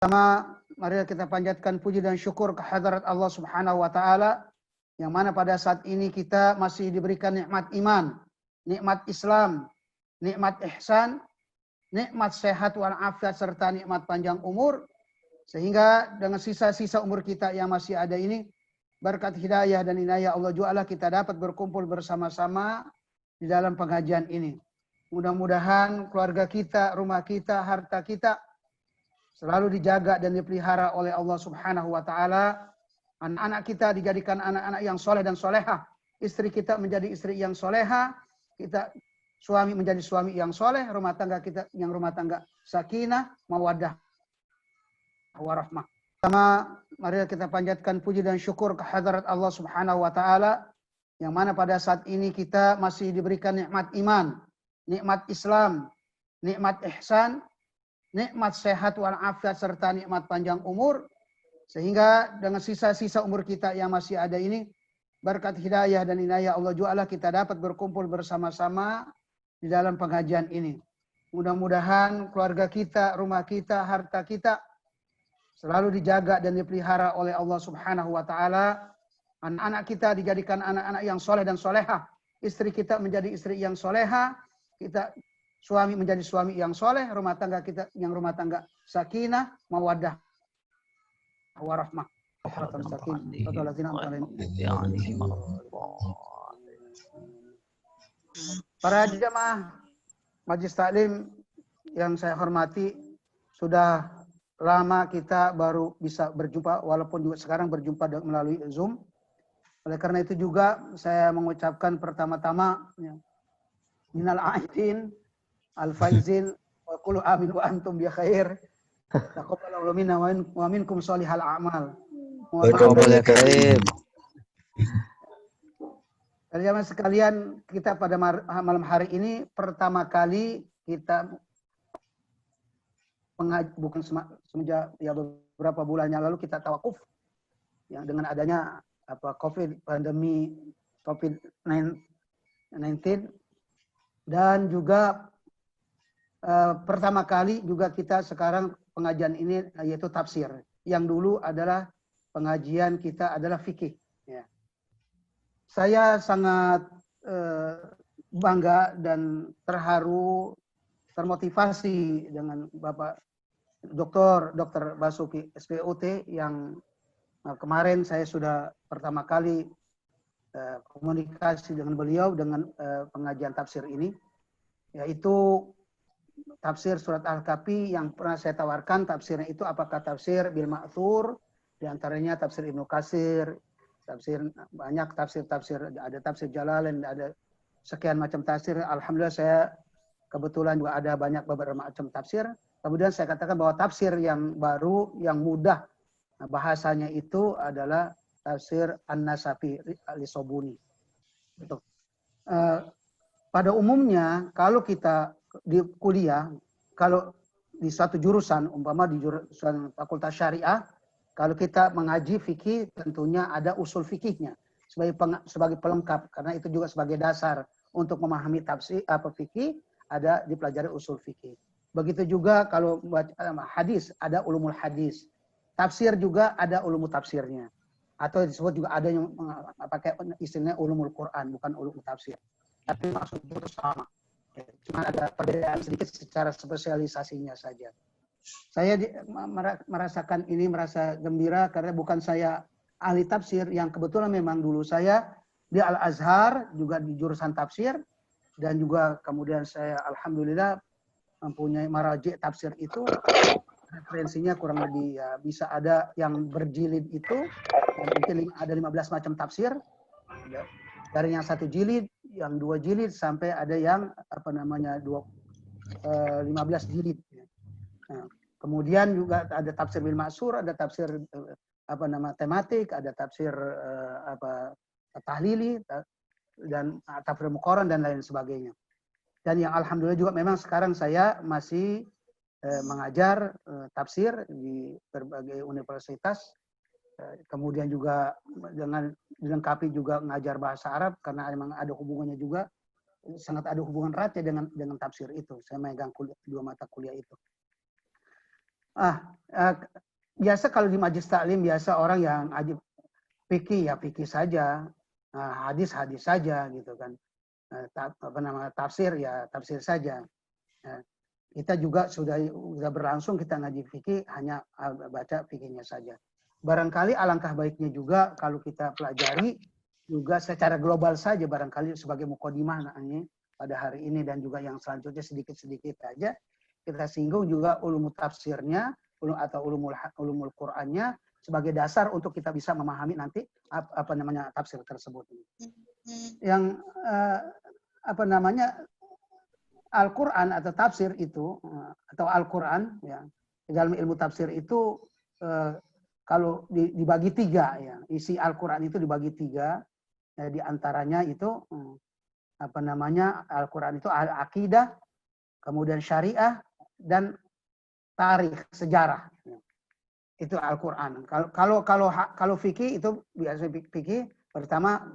Pertama, mari kita panjatkan puji dan syukur kehadirat Allah Subhanahu wa taala yang mana pada saat ini kita masih diberikan nikmat iman, nikmat Islam, nikmat ihsan, nikmat sehat walafiat serta nikmat panjang umur, sehingga dengan sisa-sisa umur kita yang masih ada ini berkat hidayah dan inayah Allah Ta'ala kita dapat berkumpul bersama-sama di dalam pengajian ini. Mudah-mudahan keluarga kita, rumah kita, harta kita selalu dijaga dan dipelihara oleh Allah Subhanahu wa taala. Anak-anak kita dijadikan anak-anak yang soleh dan solehah. Istri kita menjadi istri yang solehah. Kita suami menjadi suami yang soleh. Rumah tangga kita yang rumah tangga sakinah, mawaddah, warahmah. Pertama, mari kita panjatkan puji dan syukur kehadirat Allah Subhanahu wa taala yang mana pada saat ini kita masih diberikan nikmat iman, nikmat Islam, nikmat ihsan, nikmat sehat walafiat serta nikmat panjang umur, sehingga dengan sisa-sisa umur kita yang masih ada ini berkat hidayah dan inayah Allah Ta'ala kita dapat berkumpul bersama-sama di dalam pengajian ini. Mudah-mudahan keluarga kita, rumah kita, harta kita selalu dijaga dan dipelihara oleh Allah Subhanahu wa taala. Anak-anak kita dijadikan anak-anak yang soleh dan solehah. Istri kita menjadi istri yang solehah. Kita suami menjadi suami yang soleh, rumah tangga kita yang rumah tangga sakinah, mawaddah, warahmah. Para jamaah Majelis Taklim yang saya hormati, sudah lama kita baru bisa berjumpa, walaupun juga sekarang berjumpa melalui Zoom. Oleh karena itu juga saya mengucapkan pertama-tama minal aidin al-faizin wa qulu amin wa antum bi khair. Taqabbalallahu minna wa minkum sholihal a'mal. Teman-teman sekalian, kita pada malam hari ini pertama kali kita bukan semenjak ya beberapa bulan yang lalu kita tawakuf yang dengan adanya pandemi COVID-19, dan juga pertama kali juga kita sekarang pengajian ini yaitu tafsir. Yang dulu adalah pengajian kita adalah fikih. Ya. Saya sangat bangga dan terharu, termotivasi dengan Bapak Dr. Basuki SPOT yang kemarin saya sudah pertama kali komunikasi dengan beliau dengan pengajian tafsir ini, yaitu tafsir surat Al-Kahfi yang pernah saya tawarkan. Tafsirnya itu apakah tafsir bil ma'thur, diantaranya tafsir Ibnu Katsir, tafsir banyak tafsir-tafsir, ada tafsir Jalalain, ada sekian macam tafsir. Alhamdulillah saya kebetulan juga ada banyak beberapa macam tafsir. Kemudian saya katakan bahwa tafsir yang baru, yang mudah bahasanya itu adalah tafsir An-Nasafi Al-Sobuni. Pada umumnya kalau kita di kuliah, kalau di suatu jurusan, umpama di jurusan fakultas syariah, kalau kita mengaji fikih tentunya ada usul fikihnya sebagai pelengkap, karena itu juga sebagai dasar untuk memahami tafsir fikih, ada dipelajari usul fikih. Begitu juga kalau hadis, ada ulumul hadis. Tafsir juga ada ulumul tafsirnya. Atau disebut juga ada yang pakai istilahnya ulumul Quran, bukan ulumul tafsir. Tapi maksudnya itu sama. Cuma ada perbedaan sedikit secara spesialisasinya saja. Saya merasakan ini, merasa gembira karena bukan saya ahli tafsir, yang kebetulan memang dulu saya di Al-Azhar juga di jurusan tafsir, dan juga kemudian saya alhamdulillah mempunyai maraji tafsir itu. Referensinya kurang lebih ya, bisa ada yang berjilid itu, mungkin ada 15 macam tafsir. Dari yang 1 jilid, yang 2 jilid, sampai ada yang 15 jilid. Nah, kemudian juga ada tafsir bil ma'sur, ada tafsir tematik, ada tafsir tahlili, dan tafsir muqaran dan lain sebagainya. Dan yang alhamdulillah juga memang sekarang saya masih mengajar tafsir di berbagai universitas. Kemudian juga dengan dilengkapi juga mengajar bahasa Arab, karena memang ada hubungannya juga, sangat ada hubungan erat ya dengan tafsir itu. Saya megang 2 mata kuliah itu. Biasa kalau di majelis taklim biasa orang yang ngaji fikih ya fikih saja, hadis saja gitu kan. Tafsir ya tafsir saja. Kita juga sudah berlangsung kita ngaji fikih hanya baca fikihnya saja. Barangkali alangkah baiknya juga kalau kita pelajari juga secara global saja barangkali sebagai mukadimah pada hari ini dan juga yang selanjutnya sedikit-sedikit aja kita singgung juga ulumul tafsirnya atau ulumul Qur'annya sebagai dasar untuk kita bisa memahami nanti tafsir tersebut. Yang Al-Quran atau tafsir itu atau Al-Quran ya dalam ilmu tafsir itu kalau dibagi tiga ya isi Al-Quran itu dibagi tiga ya, di antaranya itu Al-Quran itu akidah, kemudian syariah dan tarikh sejarah itu Al-Quran. Kalau fikih itu biasanya fikih pertama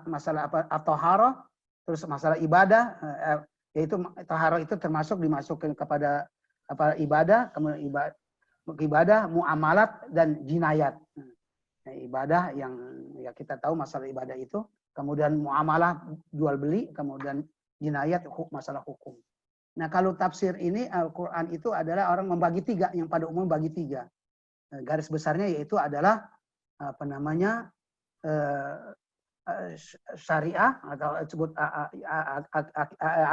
masalah at-thaharah, terus masalah ibadah yaitu taharah itu termasuk dimasukkan kepada ibadah, kemudian ibadah, muamalat dan jinayat. Ibadah yang ya kita tahu masalah ibadah itu, kemudian muamalah jual beli, kemudian jinayat masalah hukum. Nah kalau tafsir ini Al-Quran itu adalah orang membagi tiga, yang pada umum bagi tiga. Garis besarnya yaitu adalah syariah atau disebut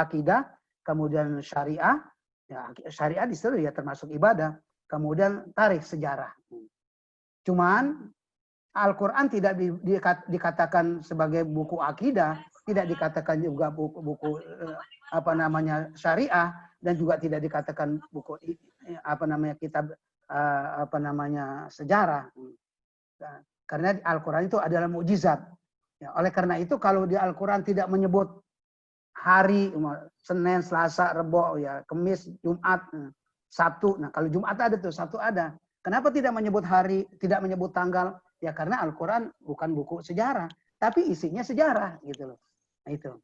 akidah, kemudian syariah, ya syariah di situ ya termasuk ibadah, kemudian tarikh sejarah. Cuman Al-Quran tidak dikatakan sebagai buku akidah, tidak dikatakan juga buku syariah, dan juga tidak dikatakan buku kitab sejarah. Karena Al-Quran itu adalah mukjizat. Ya, oleh karena itu kalau di Al-Quran tidak menyebut hari Senin, Selasa, Rebo, ya Kamis, Jumat, Sabtu. Nah kalau Jumat ada tuh, Sabtu ada. Kenapa tidak menyebut hari, tidak menyebut tanggal? Ya karena Al-Quran bukan buku sejarah, tapi isinya sejarah gitu loh. Nah itu.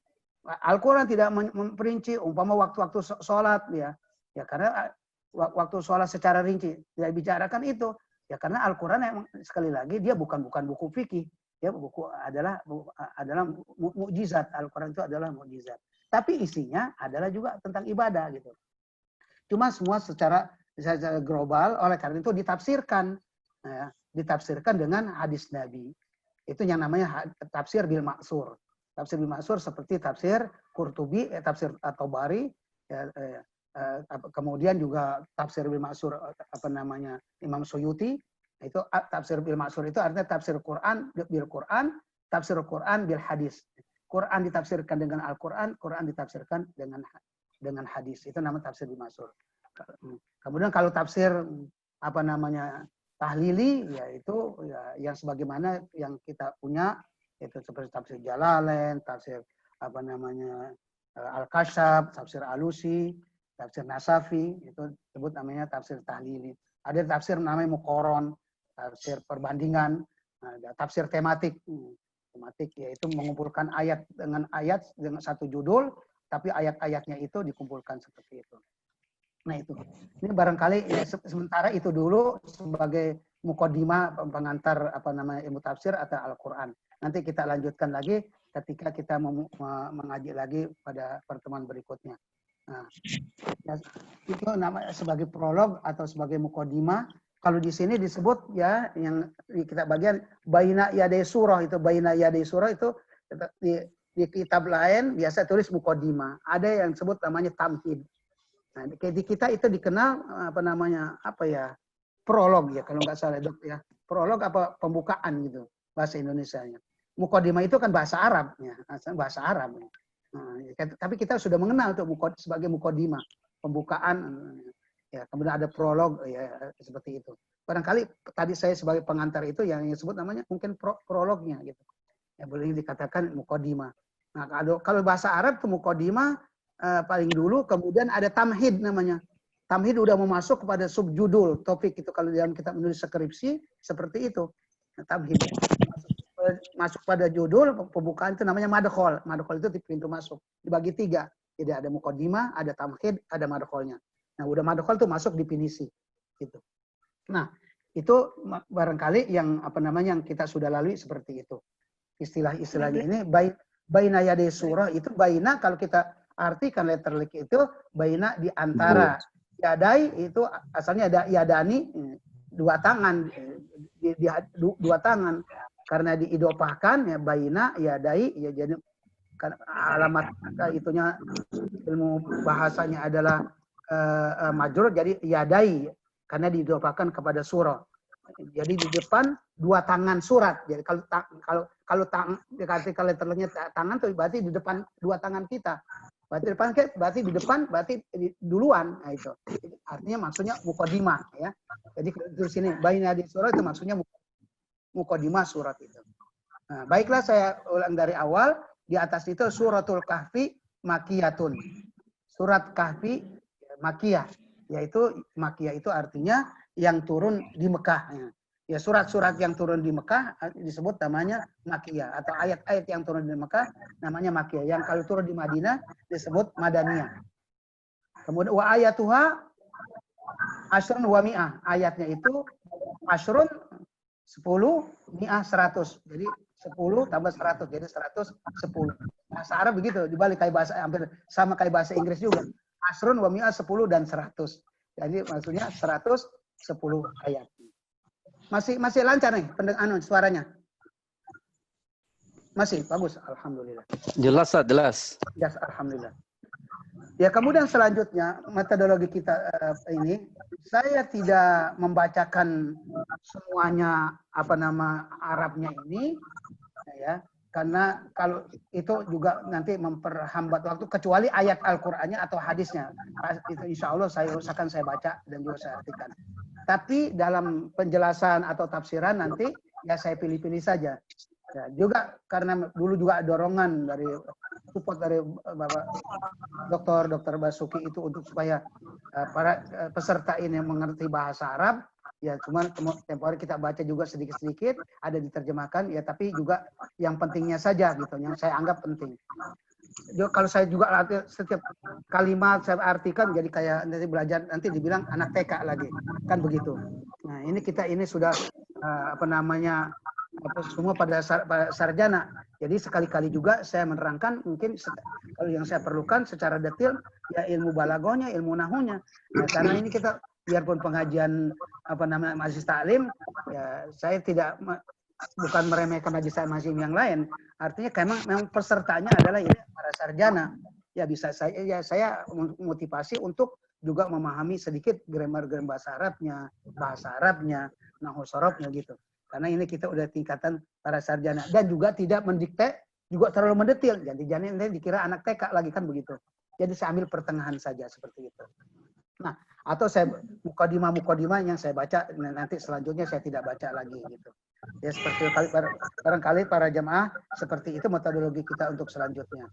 Al-Quran tidak memperinci umpama waktu-waktu sholat ya. Ya karena waktu sholat secara rinci tidak bicarakan itu. Ya karena Al-Quran emang sekali lagi dia bukan buku fikih. Ya buku adalah mukjizat. Al-Quran itu adalah mukjizat. Tapi isinya adalah juga tentang ibadah gitu. Cuma semua secara global, oleh karena itu ditafsirkan. Ya, ditafsirkan dengan hadis Nabi. Itu yang namanya tafsir bil maksur. Tafsir bil maksur seperti tafsir Qurtubi, tafsir At-Tabari, kemudian juga tafsir bil maksur Imam Suyuti. Itu tafsir bil maksur itu artinya tafsir Quran bil Quran, tafsir Quran bil hadis. Quran ditafsirkan dengan Al-Quran, Quran ditafsirkan dengan hadis. Itu namanya tafsir bil maksur. Kemudian kalau tafsir tahlili yaitu ya yang sebagaimana yang kita punya itu seperti tafsir Jalalain, tafsir Al-Kasyaf, tafsir Alusi, tafsir Nasafi, itu disebut namanya tafsir tahlili. Ada tafsir namanya Muqaron, tafsir perbandingan, tafsir tematik. Tematik yaitu mengumpulkan ayat dengan satu judul, tapi ayat-ayatnya itu dikumpulkan seperti itu. Nah itu. Ini barangkali ya, sementara itu dulu sebagai muqaddimah pengantar ilmu tafsir atau Al-Quran. Nanti kita lanjutkan lagi ketika kita mengaji lagi pada pertemuan berikutnya. Nah, itu namanya sebagai prolog atau sebagai muqaddimah. Kalau di sini disebut ya yang kita bagian baina yaday surah itu di kitab lain biasa tulis muqaddimah. Ada yang disebut namanya tamhid. Nah, di kita itu dikenal prolog ya kalau nggak salah Dok ya. Prolog pembukaan gitu bahasa Indonesianya. Muqaddimah itu kan bahasa Arab ya, bahasa Arab. Nah, tapi kita sudah mengenal tuh sebagai muqaddimah, pembukaan. Ya, kemudian ada prolog ya seperti itu. Barangkali tadi saya sebagai pengantar itu yang disebut namanya mungkin prolognya gitu. Ya boleh dikatakan muqaddimah. Nah, kalau bahasa Arab itu muqaddimah paling dulu, kemudian ada tamhid namanya. Tamhid udah memasuk kepada subjudul topik itu kalau dalam kita menulis skripsi seperti itu. Nah, tamhid masuk pada judul pembukaan itu namanya madkhol. Madkhol itu pintu masuk. Dibagi tiga. Jadi ada muqaddimah, ada tamhid, ada madkholnya. Nah, udah madkhol tuh masuk definisi. gitu. Nah, itu barangkali yang yang kita sudah lalui seperti itu. Istilah-istilahnya ini baina yaday surah itu baina, kalau kita artikan letterlik itu baina di antara. Yadai itu asalnya ada yadani, dua tangan, dua tangan. Karena diidopahkan ya baina yadai ya, jadi alamat itunya ilmu bahasanya adalah majrur, jadi yadai karena diidopahkan kepada surah. Jadi di depan dua tangan surat. Jadi kalau dikatakan letternya tangan itu berarti di depan dua tangan kita. Berarti di depan berarti duluan. Nah, itu. Artinya maksudnya muqaddimah ya. Jadi di sini baina di surah itu maksudnya muqaddimah surat itu. Nah, baiklah saya ulang dari awal. Di atas itu suratul kahfi makiyatun. Surat kahfi makiyah, yaitu makiyah itu artinya yang turun di Mekah. Ya, surat-surat yang turun di Mekah disebut namanya makiyah, atau ayat-ayat yang turun di Mekah namanya makiyah. Yang kalau turun di Madinah disebut madaniyah. Kemudian wa ayatuha asrun wa mi'ah. Ayatnya itu asrun 10, mi'ah 100. Jadi 10 tambah 100, jadi 110. Bahasa Arab begitu, dibalik kayak bahasa hampir sama kayak bahasa Inggris juga. Asrun wa mi'ah 10 dan 100. Jadi maksudnya 110 ayat. Masih lancar nih suaranya. Masih bagus, alhamdulillah. Jelas, jelas. Jelas, alhamdulillah. Ya, kemudian selanjutnya metodologi kita ini saya tidak membacakan semuanya Arabnya ini ya, karena kalau itu juga nanti memperhambat waktu, kecuali ayat Al-Qur'annya atau hadisnya. Itu insya Allah saya usahakan saya baca dan juga saya artikan. Tapi dalam penjelasan atau tafsiran nanti ya saya pilih-pilih saja. Ya, juga karena dulu juga dorongan dari support dari Bapak Dr. Basuki itu untuk supaya para peserta ini mengerti bahasa Arab. Ya, cuman tempo hari kita baca juga sedikit-sedikit, ada diterjemahkan ya, tapi juga yang pentingnya saja gitu, yang saya anggap penting. Kalau saya juga setiap kalimat saya artikan jadi kayak nanti belajar, nanti dibilang anak TK lagi, kan begitu. Nah, ini kita ini sudah semua pada sarjana. Jadi sekali-kali juga saya menerangkan mungkin kalau yang saya perlukan secara detail ya ilmu balagonya, ilmu nahunya. Ya, karena ini kita biarpun pengajian majelis taklim, ya saya bukan meremehkan majelis taklim yang lain. Artinya memang pesertanya adalah ini para sarjana. Ya bisa saya motivasi untuk juga memahami sedikit grammar bahasa Arabnya, nahwu sorofnya gitu. Karena ini kita udah tingkatan para sarjana dan juga tidak mendikte juga terlalu mendetil. Jadi jangan dikira anak TK lagi, kan begitu. Jadi saya ambil pertengahan saja seperti itu. Nah, atau saya mukadimah yang saya baca nanti selanjutnya saya tidak baca lagi gitu. Ya seperti itu, barangkali para jemaah seperti itu metodologi kita untuk selanjutnya.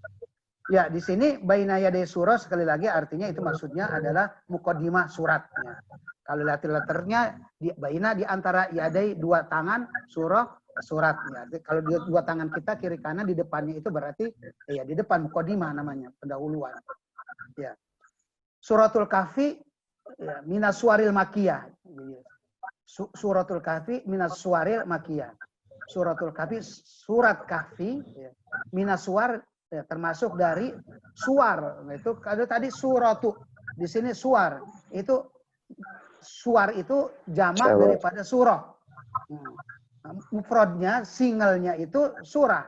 Ya, di sini baina yaday surah sekali lagi artinya itu maksudnya adalah mukadimah suratnya. Kalau letternya baina di antara yaday dua tangan, surah suratnya. Kalau dua tangan kita kiri kanan di depannya itu berarti ya di depan mukadimah namanya, pendahuluan. Ya. Suratul Kahfi ya, minas suwaril makiyah. Suratul Kahfi minas suwaril makiyah. Suratul Kahfi, surat Kahfi ya, minas suwar ya, termasuk dari suar. Itu kalau tadi suratu, di sini suar. Itu suar itu jamak daripada surah. Mufradnya, singlenya itu surah.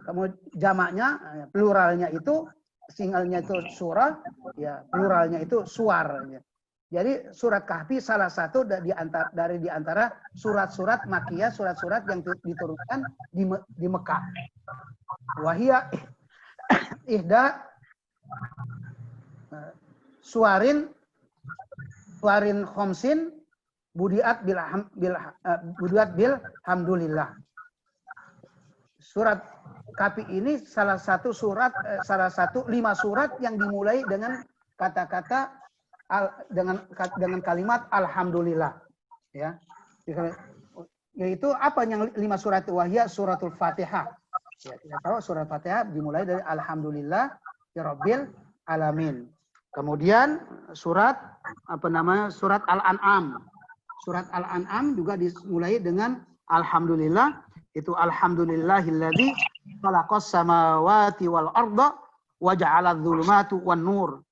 Kemudian jamaknya, pluralnya itu, singlenya itu surah, ya pluralnya itu suar. Jadi surat Kahfi salah satu dari antara surat-surat makiyah, surat-surat yang diturunkan di Mekah. Wahia ihda suarin khomsin budiat bil hamdulillah. Surat Kahfi ini salah satu 5 surat yang dimulai dengan kata-kata dengan kalimat alhamdulillah. Ya. Yaitu apa yang 5 surat itu? Wahia suratul Fatihah. Ya, kita tahu surat Fatihah dimulai dari alhamdulillah ya rabbil alamin. Kemudian surat surat Al-An'am. Surat Al-An'am juga dimulai dengan alhamdulillah, itu alhamdulillahilladzi khalaqas samawati wal arda wa ja'ala dzulumati wan nur.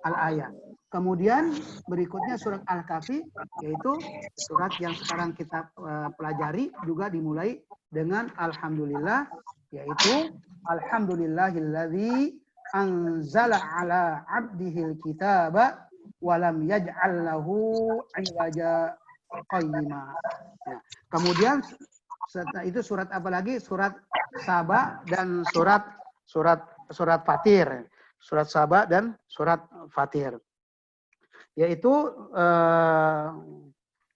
Al-ayat. Kemudian berikutnya surat Al-Kahfi, yaitu surat yang sekarang kita pelajari, juga dimulai dengan alhamdulillah, yaitu alhamdulillahilladzi anzala ala abdihil kitaba walam yaj'al lahu iwaja qayyima. Ya. Kemudian setelah itu surat apa lagi? Surat Saba dan surat Fatir. Surat Saba dan surat Fatir. Yaitu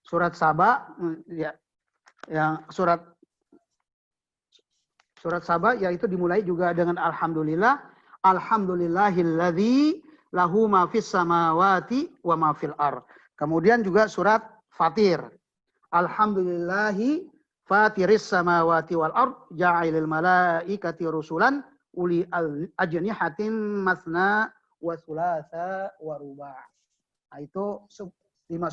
surat Saba ya, yang surat Saba yaitu dimulai juga dengan alhamdulillah, alhamdulillahilladzi lahu ma fis samawati wa ma fil ar. Kemudian juga surat Fatir. Alhamdulillahi fatiris samawati wal ard ja'ilil malaikati rusulan uli ajnihatin masna wa thulatha wa ruba'. Nah, itu 5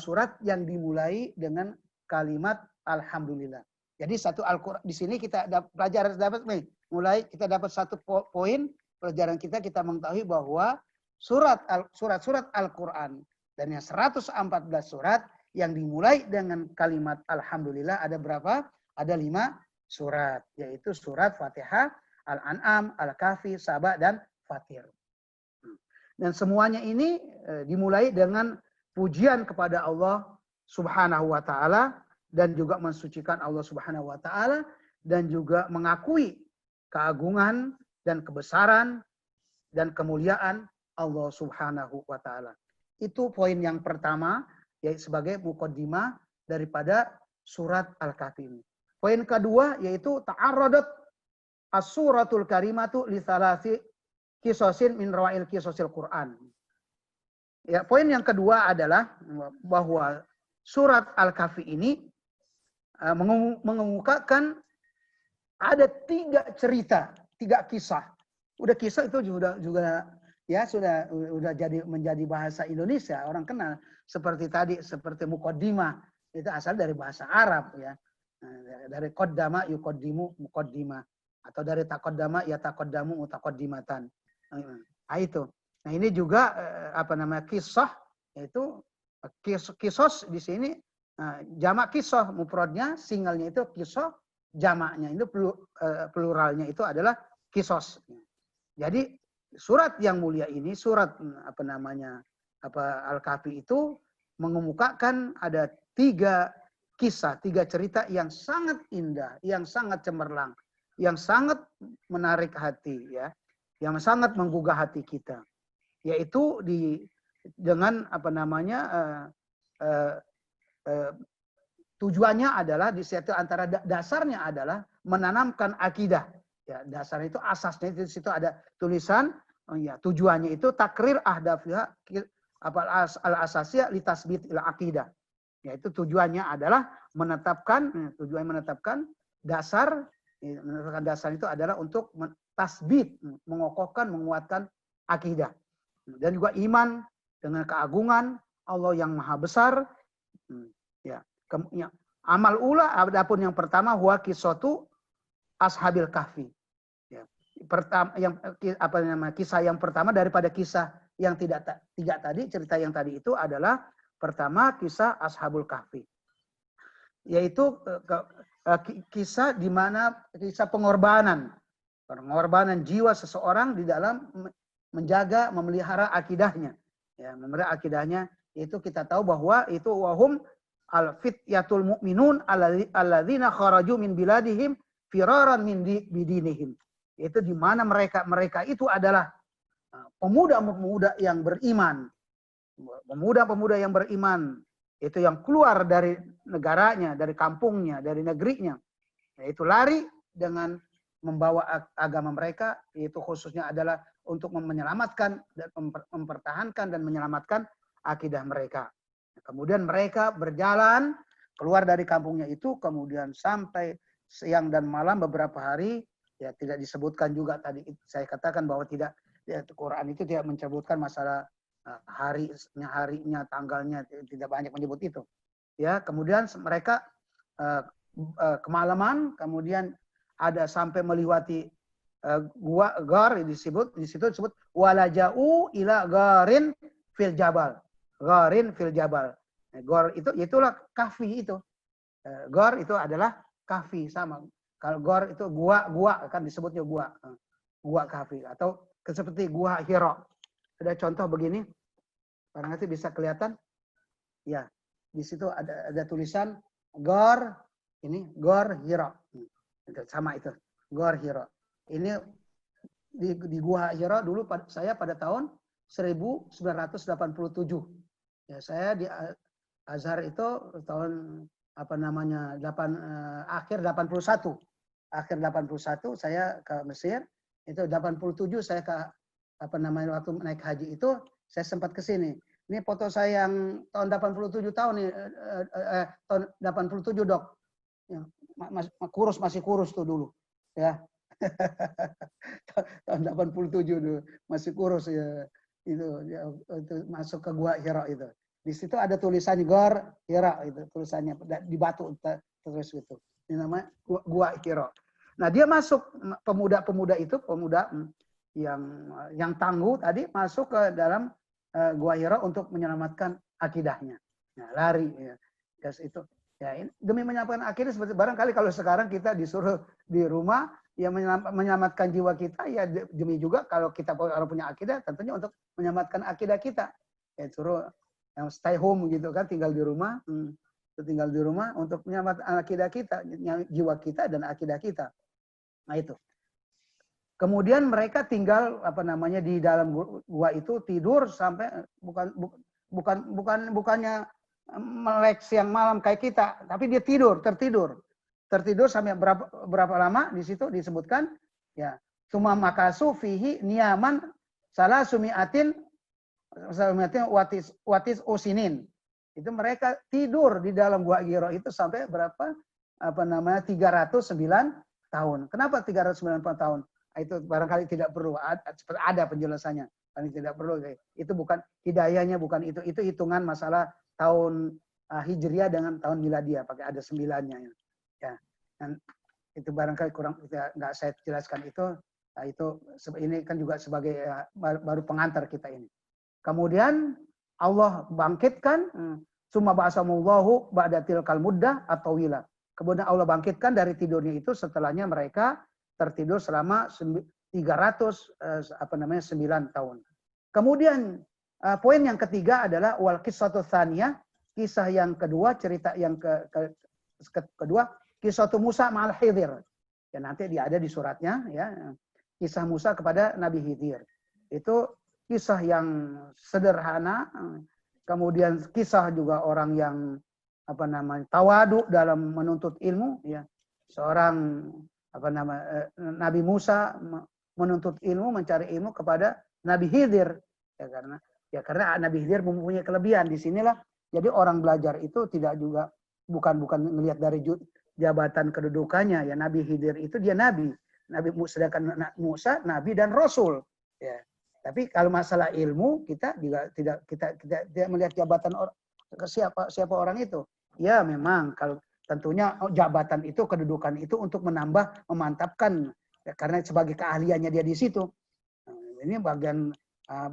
surat yang dimulai dengan kalimat alhamdulillah. Jadi satu Al-Qur'an di sini kita dapat nih, mulai kita dapat satu poin pelajaran kita mengetahui bahwa surat-surat Al-Qur'an dan yang 114 surat yang dimulai dengan kalimat alhamdulillah ada berapa? Ada 5 surat, yaitu surat Fatihah, Al-An'am, Al-Kahfi, Saba, dan Fatir. Dan semuanya ini dimulai dengan pujian kepada Allah Subhanahu wa taala dan juga mensucikan Allah Subhanahu wa taala dan juga mengakui keagungan dan kebesaran dan kemuliaan Allah Subhanahu wa taala. Itu poin yang pertama, yaitu sebagai muqaddimah daripada surat Al-Kahfi ini. Poin kedua yaitu ta'arradat as-suratul karimatu li thalasi qisasin min rawail qisasil Quran. Ya, poin yang kedua adalah bahwa surat Al-Kahfi ini mengemukakan ada 3 cerita, 3 kisah. Udah kisah itu juga ya sudah menjadi bahasa Indonesia, orang kenal. Seperti muqaddimah itu asal dari bahasa Arab ya. Dari qaddama yuqaddimu muqaddimah atau dari taqaddama ya taqaddamu mutaqaddimatan. Nah, itu. Nah, ini juga kisah, yaitu kisos di sini jamak kisah, mufradnya, singlenya itu kisah, jamaknya itu pluralnya itu adalah kisos. Jadi surat yang mulia ini, surat Al-Kahfi itu mengemukakan ada 3 kisah, 3 cerita yang sangat indah, yang sangat cemerlang, yang sangat menarik hati ya, yang sangat menggugah hati kita. Yaitu dengan tujuannya adalah di situ antara dasarnya adalah menanamkan akidah. Ya, dasar itu asasnya di situ ada tulisan ya, tujuannya itu takrir ahdafiha al-asasiyah li tasbit il aqidah. Yaitu tujuannya adalah menetapkan dasar. Menetapkan dasar itu adalah untuk tasbit, mengokohkan, menguatkan akidah. Dan juga iman dengan keagungan Allah yang maha besar. Ya. Amal ula, adapun yang pertama huwa qissatu ashabil kahfi. Ya. Kisah yang pertama daripada kisah yang tiga tadi, cerita yang tadi itu adalah pertama kisah ashabul kahfi. Yaitu kisah di mana kisah pengorbanan jiwa seseorang di dalam menjaga, memelihara akidahnya. Ya, memelihara akidahnya itu kita tahu bahwa itu wahum al-fityatul mu'minun alladzina kharaju min biladihim firaran min bidinihim. Itu di mana mereka itu adalah pemuda-pemuda yang beriman. Pemuda-pemuda yang beriman itu yang keluar dari negaranya, dari kampungnya, dari negerinya. Yaitu lari dengan membawa agama mereka, yaitu khususnya adalah untuk menyelamatkan dan mempertahankan dan menyelamatkan akidah mereka. Kemudian mereka berjalan keluar dari kampungnya itu, kemudian sampai siang dan malam beberapa hari, ya tidak disebutkan juga tadi saya katakan bahwa tidak, ya, Quran itu tidak menyebutkan masalah harinya, tanggalnya tidak banyak menyebut itu. Ya, kemudian mereka kemalaman, kemudian ada sampai melewati gua gar di situ disebut walajau ila garin fil jabal. Garin fil jabal. Gor itu itulah kahfi itu. Gor itu adalah kahfi sama. Kalau gor itu gua kan disebutnya gua kahfi atau seperti gua Hira. Ada contoh begini. Barangkali bisa kelihatan. Ya, di situ ada tulisan Gor ini Gor Hira. Sama itu. Gor Hira. Ini di Gua Hira dulu saya pada tahun 1987. Ya, saya di Azhar itu tahun akhir 81. Akhir 81 saya ke Mesir, itu 87 saya ke waktu naik haji itu saya sempat ke sini. Ini foto saya yang tahun 87 tahun nih, tahun 87 Dok. Ya, masih kurus tuh dulu. Ya. Tahun 87 dulu, masih kurus ya. Itu masuk ke Gua Hira itu. Di situ ada tulisan Gor Hira itu, tulisannya di batu terus itu. Ini namanya Gua Hira. Nah, dia masuk pemuda-pemuda itu, pemuda yang tangguh tadi masuk ke dalam Gua Hira untuk menyelamatkan akidahnya. Nah, lari ya. Terus itu ya, demi menyelamatkan akidah seperti barangkali kalau sekarang kita disuruh di rumah ya menyelamatkan jiwa kita ya demi juga kalau kita orang punya akidah tentunya untuk menyelamatkan akidah kita. Ya suruh yang stay home gitu kan, tinggal di rumah untuk menyelamatkan akidah kita, jiwa kita dan akidah kita. Nah itu. Kemudian mereka tinggal di dalam gua itu tidur sampai bukannya melek siang malam kayak kita, tapi dia tertidur sampai berapa lama di situ disebutkan ya summa makasu fihi niyaman salasumiatin watis usinin. Itu mereka tidur di dalam Gua Hira itu sampai berapa 309 tahun. Kenapa 309 tahun? Itu barangkali tidak perlu ada penjelasannya. Paling tidak perlu. Itu bukan hidayahnya, bukan itu hitungan masalah tahun Hijriah dengan tahun Miladiah, pakai ada 9-nya ya. Dan itu barangkali kurang nggak saya jelaskan itu. Nah, itu ini kan juga sebagai baru pengantar kita ini. Kemudian Allah bangkitkan summa ba'asamullahu ba'da tilkal muddah atau wila. Kemudian Allah bangkitkan dari tidurnya itu setelahnya mereka tertidur selama 9 tahun. Kemudian poin yang ketiga adalah wal qissatu tsaniyah, kisah yang kedua, cerita yang kedua, kisah Musa ma'al Khidir. Ya nanti dia ada di suratnya ya. Kisah Musa kepada Nabi Khidir. Itu kisah yang sederhana, kemudian kisah juga orang yang tawadu dalam menuntut ilmu ya. Seorang Nabi Musa menuntut ilmu, mencari ilmu kepada Nabi Khidir ya karena Nabi Khidir mempunyai kelebihan di sinilah. Jadi orang belajar itu tidak juga bukan melihat dari jabatan kedudukannya ya. Nabi Khidir itu dia nabi. Sedangkan Musa nabi dan rasul ya. Tapi kalau masalah ilmu kita juga tidak melihat jabatan siapa orang itu. Ya memang kalau tentunya jabatan itu, kedudukan itu untuk memantapkan ya, karena sebagai keahliannya dia di situ. Nah, ini bagian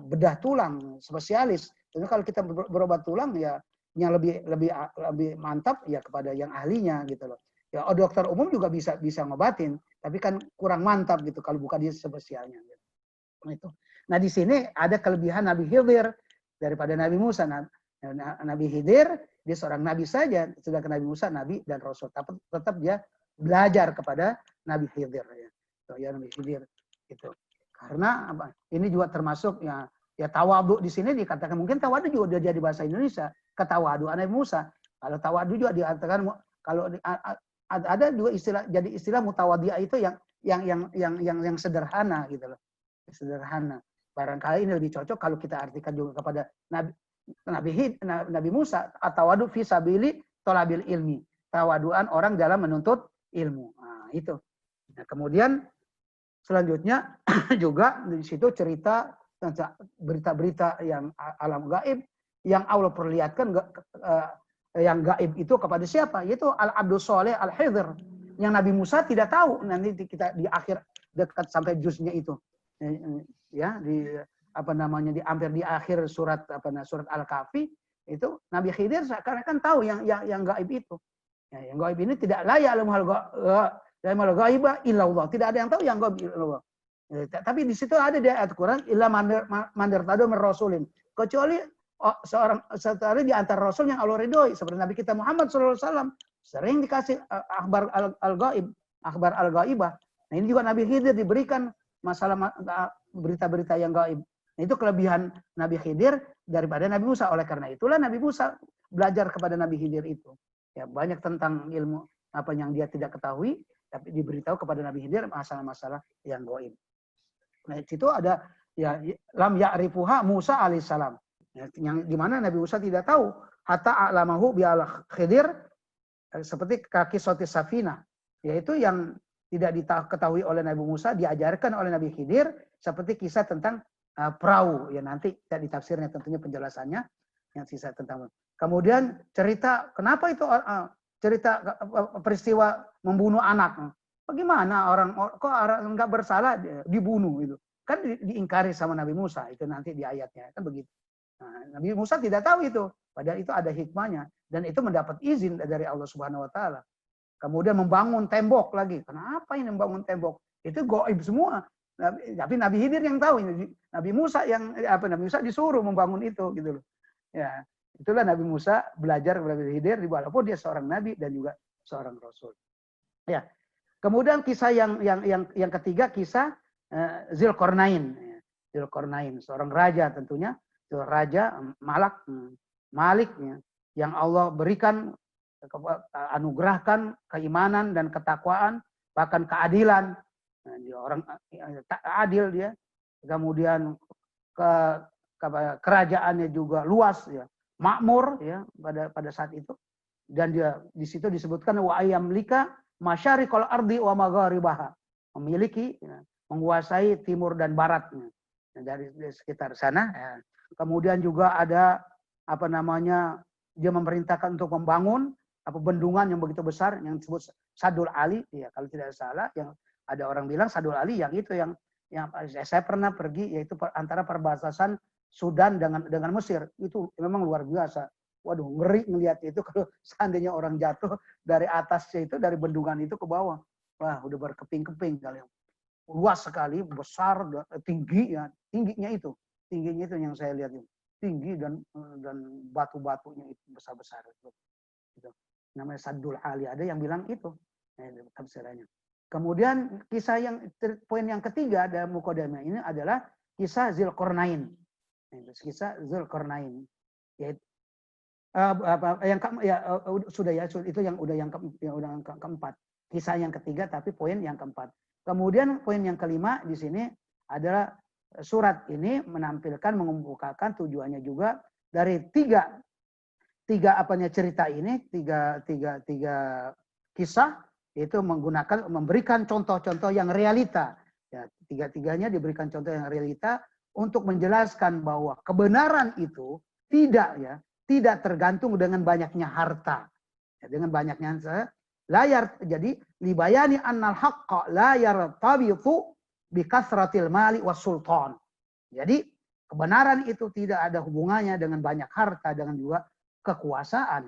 bedah tulang spesialis. Jadi kalau kita berobat tulang ya yang lebih mantap ya kepada yang ahlinya gitu loh. Ya dokter umum juga bisa ngobatin, tapi kan kurang mantap gitu kalau bukan dia spesialnya. Gitu. Nah, itu. Nah di sini ada kelebihan Nabi Khidir daripada Nabi Musa. Nabi Khidir dia seorang nabi saja, sedangkan Nabi Musa nabi dan rasul. Tapi tetap dia belajar kepada Nabi Khidir ya. So, ya Nabi Khidir itu. Karena ini juga termasuk ya tawadu di sini dikatakan mungkin tawadu juga jadi bahasa Indonesia, ketawaduan Nabi Musa. Kalau tawadu juga dikatakan kalau ada juga istilah mutawadhi'ah itu yang sederhana gitu loh. Sederhana. Barangkali ini lebih cocok kalau kita artikan juga kepada Nabi Musa atawadu fi sabili thalabil ilmi. Tawaduan orang dalam menuntut ilmu. Nah, itu. Nah, kemudian selanjutnya juga di situ cerita berita-berita yang alam gaib yang Allah perlihatkan yang gaib itu kepada siapa? Yaitu Al-Abdul Soleh Al-Hidhr yang Nabi Musa tidak tahu. Nanti kita di akhir dekat sampai juznya itu. Ya, di apa namanya hampir di akhir surat surat Al-Kahfi itu Nabi Khidir seakan-akan tahu yang gaib itu. Ya, yang gaib ini tidak layak al ghaiba illa Allah. Tidak ada yang tahu yang gaib illa Allah. Tapi di situ ada di ayat Quran illa mandir tadu min rasulin. Kecuali seorang di antara rasul yang Allah ridhoi seperti Nabi kita Muhammad SAW sering dikasih akhbar al-ghaib, akhbar al-ghaibah. Nah, ini juga Nabi Khidir diberikan masalah berita-berita yang gaib. Nah, itu kelebihan Nabi Khidir daripada Nabi Musa. Oleh karena itulah Nabi Musa belajar kepada Nabi Khidir itu. Ya, banyak tentang ilmu apa yang dia tidak ketahui, tapi diberitahu kepada Nabi Khidir masalah-masalah yang gaib. Nah, itu ada ya lam ya'rifuha Musa alaihissalam. Ya, yang dimana Nabi Musa tidak tahu hatta a'lamahu bi al-Khidir seperti kaki soti safina, yaitu yang tidak diketahui oleh Nabi Musa diajarkan oleh Nabi Khidir seperti kisah tentang perahu. Ya nanti tidak ditafsirnya tentunya penjelasannya yang sisa tentang. Kemudian cerita kenapa itu cerita peristiwa membunuh anak. Bagaimana kok orang nggak bersalah dibunuh itu? Kan diingkari sama Nabi Musa itu nanti di ayatnya kan begitu. Nah, Nabi Musa tidak tahu itu, padahal itu ada hikmahnya dan itu mendapat izin dari Allah Subhanahu wa taala. Kemudian membangun tembok lagi. Kenapa ini membangun tembok? Itu gaib semua. Tapi Nabi Khidir yang tahu ini. Nabi Musa Nabi Musa disuruh membangun itu gitu loh. Ya, itulah Nabi Musa belajar kepada Nabi Khidir walaupun dia seorang nabi dan juga seorang rasul. Ya. Kemudian kisah yang ketiga kisah Zulkarnain. Zulkarnain seorang raja tentunya, raja Malik yang Allah berikan anugerahkan keimanan dan ketakwaan bahkan keadilan. Nah, dia orang adil dia. Kemudian kerajaannya juga luas ya, makmur ya pada saat itu. Dan dia di situ disebutkan wa ayyamlika masyariqal ardi wa magharibaha. Memiliki ya, menguasai timur dan baratnya. Nah, dari sekitar sana ya. Kemudian juga ada apa namanya dia memerintahkan untuk membangun bendungan yang begitu besar yang disebut Sadul Ali ya kalau tidak salah, yang ada orang bilang Sadul Ali yang itu yang saya pernah pergi, yaitu antara perbatasan Sudan dengan Mesir. Itu memang luar biasa. Waduh, ngeri ngelihat itu kalau seandainya orang jatuh dari atasnya itu, dari bendungan itu ke bawah. Wah, udah berkeping-keping kali. Luas sekali, besar, tinggi ya. Tingginya itu yang saya lihat itu. Tinggi dan batu-batunya itu besar-besar. Gitu. Namanya Sadul Ali. Ada yang bilang itu. Tafsirannya. Kemudian poin yang ketiga dalam Muqaddimah ini adalah kisah Zulkarnain. Kisah Zulkarnain. Yaitu sudah ya itu yang keempat. Kisah yang ketiga tapi poin yang keempat. Kemudian poin yang kelima di sini adalah surat ini menampilkan mengemukakan tujuannya juga dari tiga cerita ini, tiga kisah, yaitu memberikan contoh-contoh yang realita. Ya, tiga-tiganya diberikan contoh yang realita untuk menjelaskan bahwa kebenaran itu tidak tergantung dengan banyaknya harta. Ya, dengan banyaknya jadi libayani annal haqqa la yartabitu bi kasratil mali was sultan. Jadi kebenaran itu tidak ada hubungannya dengan banyak harta, dengan juga kekuasaan.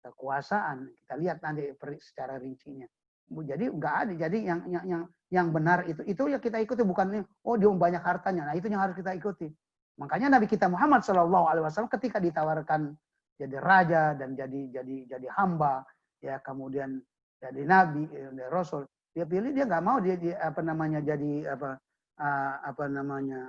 Kekuasaan kita lihat nanti secara rincinya. Jadi enggak ada. Jadi yang benar itu ya kita ikuti, bukan dia banyak hartanya. Nah, itu yang harus kita ikuti. Makanya Nabi kita Muhammad SAW ketika ditawarkan jadi raja dan jadi hamba, ya kemudian jadi nabi, jadi rasul, dia pilih, dia nggak mau dia jadi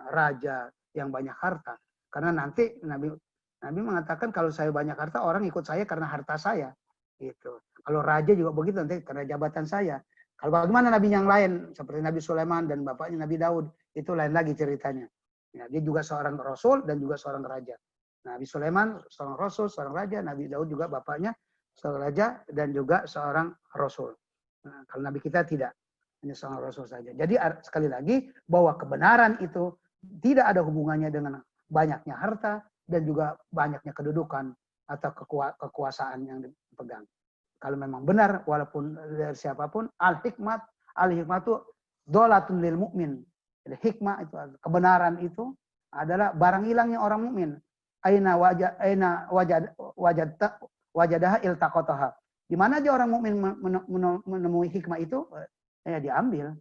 raja yang banyak harta. Karena nanti Nabi mengatakan kalau saya banyak harta, orang ikut saya karena harta saya. Gitu. Kalau raja juga begitu, nanti karena jabatan saya. Kalau bagaimana nabi yang lain, seperti Nabi Sulaiman dan bapaknya Nabi Daud, itu lain lagi ceritanya. Ya, dia juga seorang rasul dan juga seorang raja. Nabi Sulaiman seorang rasul, seorang raja. Nabi Daud juga bapaknya seorang raja dan juga seorang rasul. Nah, kalau Nabi kita tidak, hanya seorang rasul saja. Jadi sekali lagi bahwa kebenaran itu tidak ada hubungannya dengan banyaknya harta dan juga banyaknya kedudukan atau kekuasaan yang dipegang. Kalau memang benar, walaupun dari siapapun, al-hikmah itu dolatun lil mu'min. Jadi hikmah itu, kebenaran itu adalah barang hilangnya orang mukmin. Aina wajadaha iltaqataha. Di mana aja orang mukmin menemui hikmah itu, ya diambil.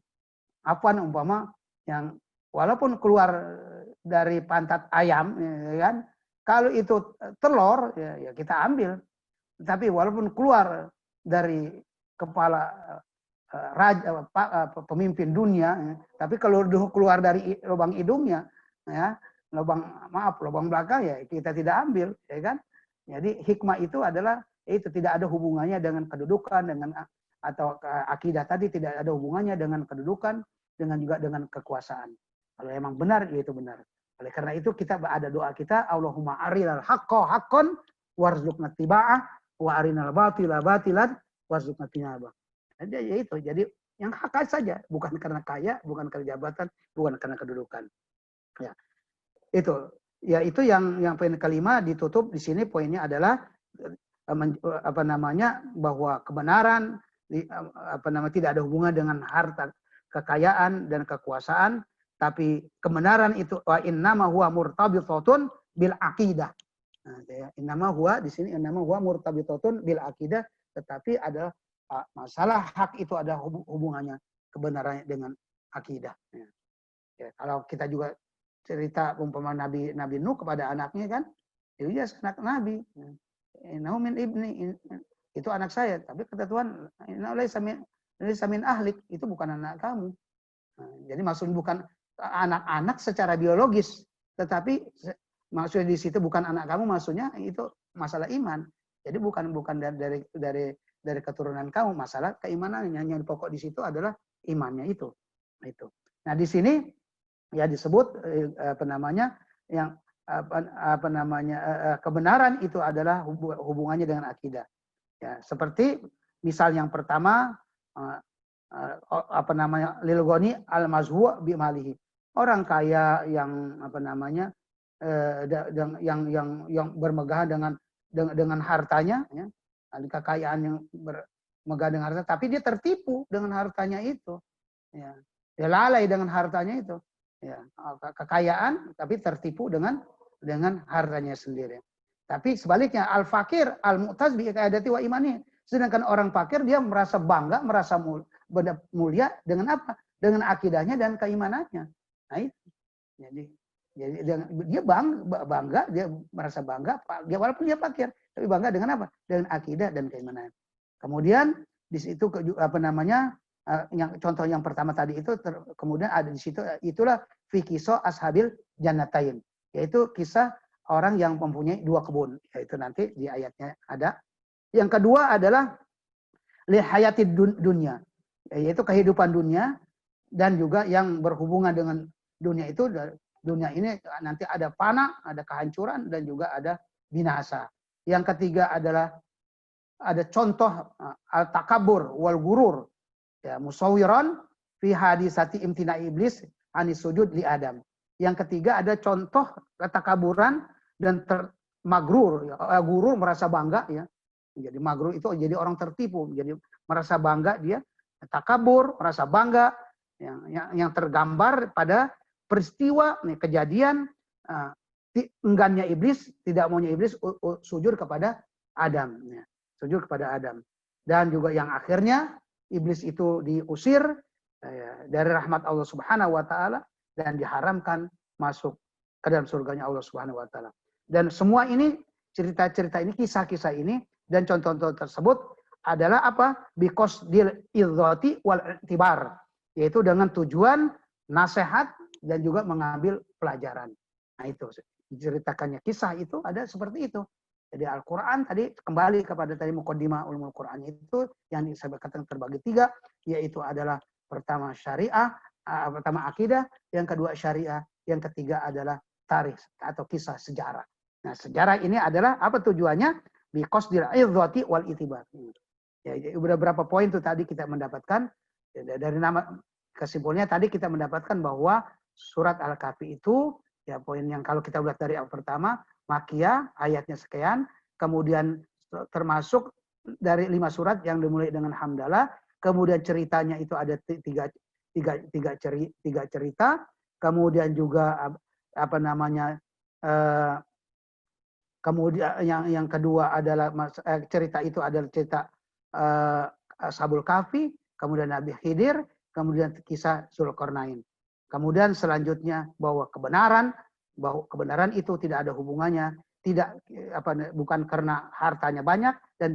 Afwan umpama yang walaupun keluar dari pantat ayam, ya kan, kalau itu telur, ya kita ambil. Tapi walaupun keluar dari kepala raja, pemimpin dunia, ya, tapi kalau keluar dari lubang hidungnya, ya, lubang belakang, ya kita tidak ambil, ya kan? Jadi hikmah itu adalah itu tidak ada hubungannya dengan kedudukan, dengan atau akidah tadi tidak ada hubungannya dengan kedudukan, dengan juga dengan kekuasaan. Kalau memang benar, ya itu benar. Oleh karena itu kita ada doa kita, Allahumma arinal haqqo haqqon warzuqna tiba'ah wa arinal batila batilan warzuqna tinabah. Jadi ya itu, jadi yang hak saja, bukan karena kaya, bukan karena jabatan, bukan karena kedudukan. Ya. Itu ya, itu yang poin kelima ditutup di sini. Poinnya adalah bahwa kebenaran tidak ada hubungan dengan harta, kekayaan dan kekuasaan, tapi kebenaran itu wa innama huwa murtabithatun bil aqidah. Nah, ya, innama huwa di sini innama huwa murtabithatun bil aqidah, tetapi ada masalah hak itu ada hubungannya kebenarannya dengan akidah. Ya. Ya, kalau kita juga cerita umpama Nabi Nuh kepada anaknya kan, Ilyas anak Nabi, innahu min ibni, itu anak saya, tapi kata Tuhan, innahu laysa min ahlik, itu bukan anak kamu. Nah, jadi maksudnya bukan anak-anak secara biologis, tetapi maksudnya di situ bukan anak kamu, maksudnya itu masalah iman. Jadi bukan dari keturunan kamu, masalah keimanannya. Yang pokok di situ adalah imannya itu. Itu. Nah, di sini ya disebut kebenaran itu adalah hubungannya dengan akidah. Ya, seperti misal yang pertama lil ghani al mazhu' bi malihi. Orang kaya yang yang bermegah dengan hartanya, ya, kekayaan yang bermegah dengan harta, tapi dia tertipu dengan hartanya itu. Ya. Dia lalai dengan hartanya itu. Ya, kekayaan tapi tertipu dengan hartanya sendiri. Tapi sebaliknya al-fakir al-mu'taz bi iqadati wa imani. Sedangkan orang fakir dia merasa bangga, merasa mulia dengan apa? Dengan akidahnya dan keimanannya. Nah itu. Jadi dia bangga, dia merasa bangga, dia walaupun dia fakir, tapi bangga dengan apa? Dengan akidah dan keimanan. Kemudian di situ yang contoh yang pertama tadi itu kemudian ada di situ, itulah fi kisah ashabil jannatain, yaitu kisah orang yang mempunyai dua kebun, yaitu nanti di ayatnya ada. Yang kedua adalah li hayatid dunya, yaitu kehidupan dunia dan juga yang berhubungan dengan dunia itu. Dunia ini nanti ada fana, ada kehancuran dan juga ada binasa. Yang ketiga adalah ada contoh al-takabur wal gurur. Ya, musawiran fi hadisati imtina iblis anis sujud li Adam. Yang ketiga ada contoh ketakaburan dan magrur, ya, gurur merasa bangga, ya. Jadi magrur itu jadi orang tertipu, jadi merasa bangga dia, takabur merasa bangga, yang tergambar pada peristiwa kejadian enggannya iblis, tidak maunya iblis sujud kepada Adam, ya. Sujud kepada Adam. Dan juga yang akhirnya iblis itu diusir dari rahmat Allah Subhanahu wa taala dan diharamkan masuk ke dalam surganya Allah Subhanahu wa taala. Dan semua ini cerita-cerita ini, kisah-kisah ini dan contoh-contoh tersebut adalah apa? Biqasdil idzati wal i'tibar, yaitu dengan tujuan nasihat dan juga mengambil pelajaran. Nah, itu diceritakannya kisah itu ada seperti itu. Jadi Al-Quran tadi kembali kepada tadi muqaddimah ulumul Quran itu yang saya katakan terbagi tiga, yaitu adalah pertama syariah, pertama akidah, yang kedua syariah, yang ketiga adalah tarikh atau kisah sejarah. Nah, sejarah ini adalah apa tujuannya? Biqasdil idzati wal itibar. Ya, beberapa poin itu tadi kita mendapatkan dari nama kesimpulannya tadi kita mendapatkan bahwa surat Al-Kahfi itu ya poin yang kalau kita lihat dari yang pertama Makkiyah ayatnya sekian, kemudian termasuk dari 5 surat yang dimulai dengan hamdalah, kemudian ceritanya itu ada tiga cerita, kemudian juga apa namanya kemudian yang kedua adalah cerita itu adalah cerita Ashabul Kahfi, kemudian Nabi Khidir, kemudian kisah Zulkarnain. Kemudian selanjutnya bahwa kebenaran itu tidak ada hubungannya, bukan karena hartanya banyak dan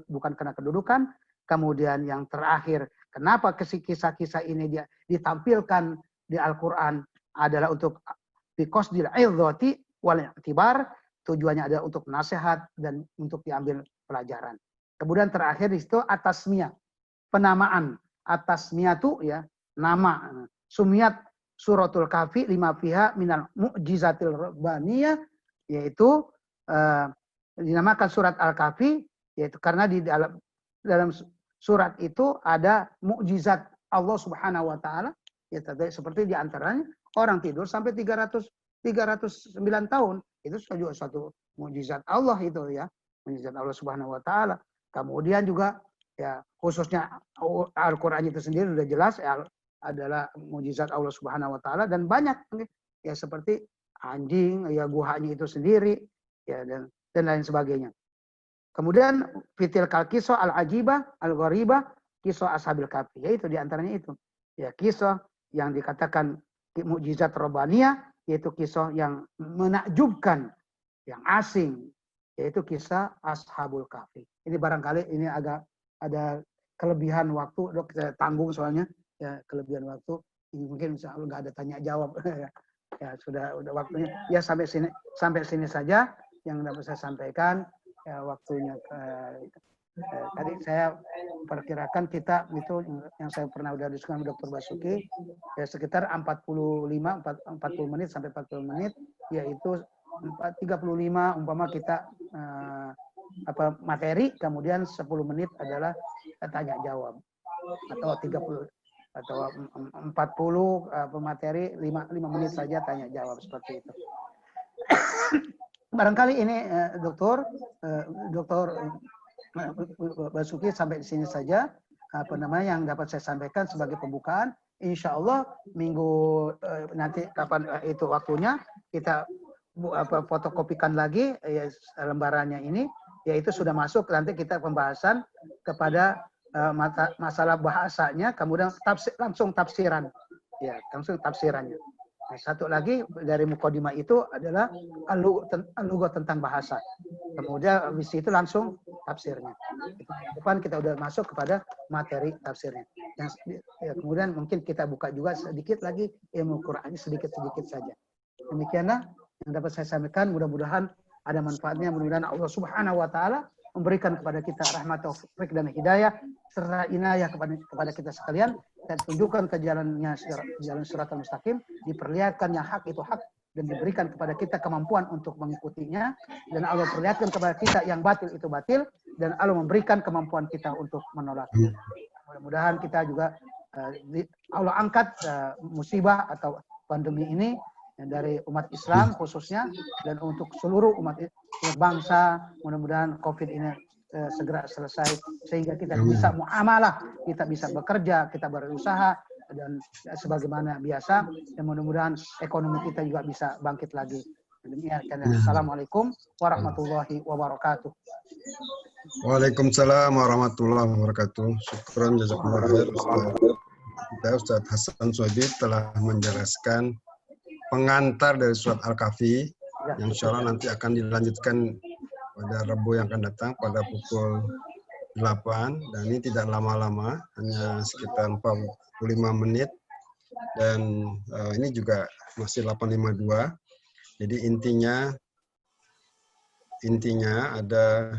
bukan karena kedudukan. Kemudian yang terakhir, kenapa kisah-kisah ini dia ditampilkan di Al-Qur'an adalah untuk biqasdil idzati wal i'tibar, tujuannya adalah untuk nasihat dan untuk diambil pelajaran. Kemudian terakhir di situ atasmiyah, penamaan. Atasmiyah itu ya nama. Sumiyat suratul Kahfi lima fiha minal mu'jizatil rabbaniyah, yaitu dinamakan surat Al-Kahfi yaitu karena di dalam surat itu ada mukjizat Allah Subhanahu wa taala, ya seperti di antaranya orang tidur sampai 309 tahun. Itu juga suatu mukjizat Allah itu ya, mukjizat Allah Subhanahu wa taala. Kemudian juga ya khususnya Al-Qur'an itu sendiri sudah jelas ya, adalah mukjizat Allah Subhanahu wa taala dan banyak ya seperti anjing ya guhanya itu sendiri ya dan lain sebagainya. Kemudian fitil kal kisah al-ajibah al-gharibah kisah ashabil kahfi, yaitu diantaranya itu ya kisah yang dikatakan mukjizat rabbaniyah, yaitu kisah yang menakjubkan, yang asing, yaitu kisah ashabul kahfi. Ini barangkali ini agak ada kelebihan waktu, dok, saya tanggung soalnya ya kelebihan waktu. Ini mungkin nggak ada tanya jawab ya sudah waktunya ya sampai sini saja yang dapat saya sampaikan. Ya, waktunya tadi saya perkirakan kita itu yang saya pernah udah diskusikan Dr. Basuki ya sekitar 40 menit sampai 40 menit, yaitu 35 umpama kita materi, kemudian 10 menit adalah tanya jawab, atau 30 atau 40 materi 5 menit saja tanya jawab seperti itu. Barangkali ini Dokter Basuki sampai di sini saja yang dapat saya sampaikan sebagai pembukaan. Insya Allah minggu nanti kapan itu waktunya kita fotokopikan lagi ya, lembarannya ini, yaitu sudah masuk nanti kita pembahasan kepada masalah bahasanya, kemudian langsung tafsiran ya, langsung tafsirannya. Nah, satu lagi dari mukadimah itu adalah al-lughat tentang bahasa. Kemudian habis itu langsung tafsirnya. Depan kita udah masuk kepada materi tafsirnya. Kemudian mungkin kita buka juga sedikit lagi ilmu Qur'an, sedikit-sedikit saja. Demikianlah yang dapat saya sampaikan, mudah-mudahan ada manfaatnya, mudah-mudahan Allah Subhanahu wa taala memberikan kepada kita rahmat, taufik dan hidayah serta inayah kepada kita sekalian, dan tunjukkan ke jalannya jalan siratal mustaqim, diperlihatkan yang hak itu hak dan diberikan kepada kita kemampuan untuk mengikutinya, dan Allah perlihatkan kepada kita yang batil itu batil dan Allah memberikan kemampuan kita untuk menolaknya. Mudah-mudahan kita juga Allah angkat musibah atau pandemi ini dari umat Islam khususnya dan untuk seluruh umat bangsa. Mudah-mudahan COVID ini segera selesai sehingga kita bisa muamalah, kita bisa bekerja, kita berusaha dan sebagaimana biasa, dan mudah-mudahan ekonomi kita juga bisa bangkit lagi. Demikian. Assalamualaikum warahmatullahi wabarakatuh. Waalaikumsalam warahmatullahi wabarakatuh. Syukran jazakumullah khair. Ustaz Hasan Swabi telah menjelaskan pengantar dari surat Al-Kahfi yang insya Allah nanti akan dilanjutkan pada Rabu yang akan datang pada pukul 8, dan ini tidak lama-lama, hanya sekitar 45 menit, dan ini juga masih 852. Jadi intinya ada